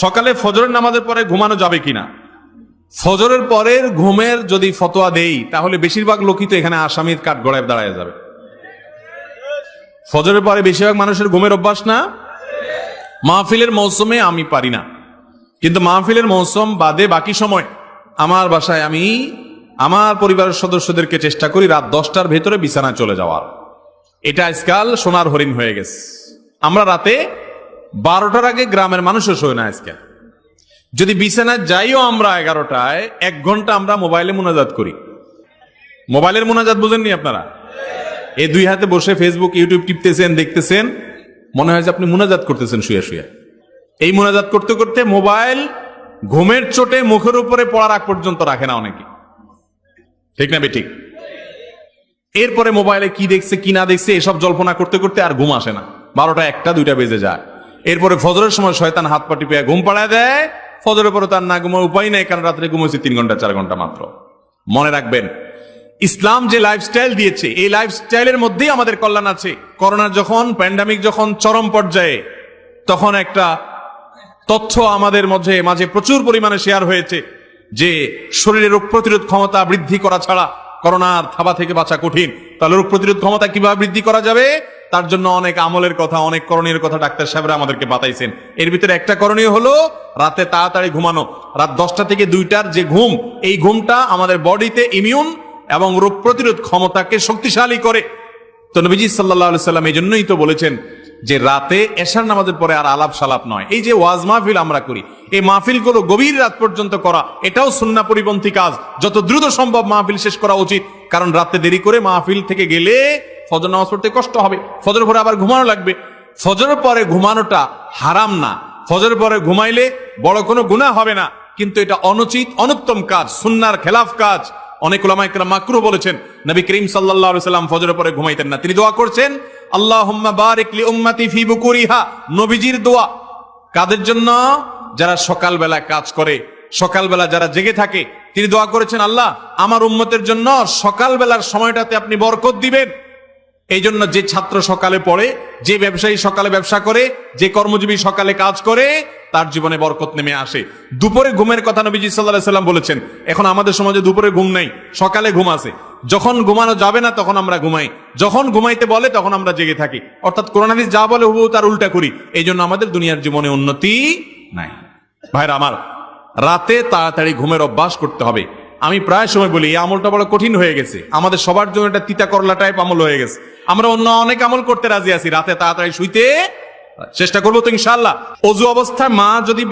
সকালে ফজরের নামাজের পরে ঘুমানো যাবে কিনা? ফজরের পরের ঘুমের যদি ফতোয়া দেই তাহলে বেশিরভাগ লোকই তো এখানে আসামির কাঠ গড়ায় দাঁড়ায় যাবে। ফজরের পরে বেশিরভাগ মানুষের ঘুমের অভ্যাস না। মাহফিলের মৌসুমে আমি পারি না, কিন্তু মাহফিলের মৌসুম বাদে বাকি সময় আমার বাসায় আমি আমার পরিবারের সদস্যদেরকে চেষ্টা করি রাত 10টার ভেতরে বিছানায় চলে যাওয়ার। এটা আজকাল সোনার হরিণ হয়ে গেছে। আমরা রাতে 12টার আগে গ্রামের মানুষও শোয় না আজকে। যদি বিছানায় যাইও আমরা 11টায়, 1 ঘন্টা আমরা মোবাইলে মুনাজাত করি। মোবাইলের মুনাজাত বুঝেননি আপনারা? এই 2 হাতে বসে ফেসবুক ইউটিউব টিপতেছেন, দেখতেছেন, মনে হয় যে আপনি মুনাজাত করতেছেন শুয়ে শুয়ে। এই মুনাজাত করতে করতে মোবাইল ঘুমের চোটে মুখের উপরে পড়ার আগ পর্যন্ত রাখে না অনেকে, ঠিক না বেঠিক? এরপরে মোবাইলে কি দেখছে কি না দেখছে এসব জল্পনা করতে করতে আর ঘুম আসে না। 12টা 1টা 2টা বেজে যায়। এরপরে ফজরের সময় শয়তান হাত পা টিপে ঘুম পাড়ায় দেয়। ফজরের পরে তার না ঘুমার উপায় নেই, কারণ রাত্রে ঘুমাইছে 3 ঘন্টা 4 ঘন্টা মাত্র। মনে রাখবেন, ইসলাম যে লাইফস্টাইল দিয়েছে এই লাইফস্টাইলের মধ্যেই আমাদের কল্যাণ আছে। করোনার যখন প্যান্ডামিক যখন চরম পর্যায়ে, তখন একটা তথ্য আমাদের মাঝে প্রচুর পরিমাণে শেয়ার হয়েছে যে শরীরের রোগ প্রতিরোধ ক্ষমতা বৃদ্ধি করা ছাড়া করোনার থাবা থেকে বাঁচা কঠিন। তাহলে রোগ প্রতিরোধ ক্ষমতা কিভাবে বৃদ্ধি করা যাবে? তার জন্য অনেক আমলের কথা, অনেক করণীয় কথা ডাক্তার সাহেবরা আমাদেরকে বাতাইছেন। এর ভিতরে একটা করণীয় হলো রাতে তাড়াতাড়ি ঘুমানো। রাত 10টা থেকে 2টার যে ঘুম, এই ঘুমটা আমাদের বডিতে ইমিউন এবং রোগ প্রতিরোধ ক্ষমতাকে শক্তিশালী করে। তো নবীজি সাল্লাল্লাহু আলাইহি সাল্লাম এই জন্যই তো বলেছেন যে রাতে এশার নামাজের পরে আর আলাপ সালাপ নয়। এই যে ওয়াজ মাহফিল আমরা করি, এই মাহফিলগুলো গভীর রাত পর্যন্ত করা, এটাও সুন্নাহ পরিপন্থী কাজ। যত দ্রুত সম্ভব মাহফিল শেষ করা উচিত, কারণ রাতে দেরি করে মাহফিল থেকে গেলে ফজর নামাজ পড়তে কষ্ট হবে, ফজর পরে আবার ঘুমানো লাগবে। ফজরের পরে ঘুমানোটা হারাম না, ফজরের পরে ঘুমাইলে বড় কোনো গুনাহ হবে না, কিন্তু এটা অনুচিত অনুত্তম কাজ, সুন্নাহর খেলাফ কাজ। অনেক উলামা ইকরাম মাকরুহ বলেছেন। নবী করিম সাল্লাল্লাহু আলাইহি সাল্লাম ফজরের পরে ঘুমাইতেন না, তিনি দোয়া করছেন আল্লাহুম্মা বারিক লি উম্মতি ফি বুকুরিহা। নবীজির দোয়া কাদের জন্য? যারা সকালবেলা কাজ করে, সকালবেলা যারা জেগে থাকে। তিনি দোয়া করেছেন, আল্লাহ আমার উম্মতের জন্য সকালবেলার সময়টাতে আপনি বরকত দিবেন। এই জন্য যে ছাত্র সকালে পড়ে, যে ব্যবসায়ী সকালে ব্যবসা করে, যে কর্মজীবী সকালে কাজ করে, তার জীবনে বরকত নেমে আসে। দুপুরে ঘুমের কথা নবীজি সাল্লাল্লাহু আলাইহি সাল্লাম বলেছেন। এখন আমাদের সমাজে দুপুরে ঘুম নাই, সকালে ঘুম আছে। যখন ঘুমানো যাবে না তখন আমরা ঘুমাই, যখন ঘুমাইতে বলে তখন আমরা জেগে থাকি। অর্থাৎ কোরআন হাদিস যা বলে হুবহু তার উল্টা করি। এই জন্য আমাদের দুনিয়ার জীবনে উন্নতি নাই। ভাইরা আমার, রাতে তাড়াতাড়ি ঘুমের অভ্যাস করতে হবে। আমি প্রায় সময় বলি এই আমলটা বড় কঠিন হয়ে গেছে, আমাদের সবার জন্য এটা তিতা করলা টাইপ আমল হয়ে গেছে। আমরা অন্য অনেক আমল করতে রাজি আছি, রাতে তাড়াতাড়ি শুইতে চেষ্টা করবো তো ইনশাআল্লাহ। অজু অবস্থায় মা যদি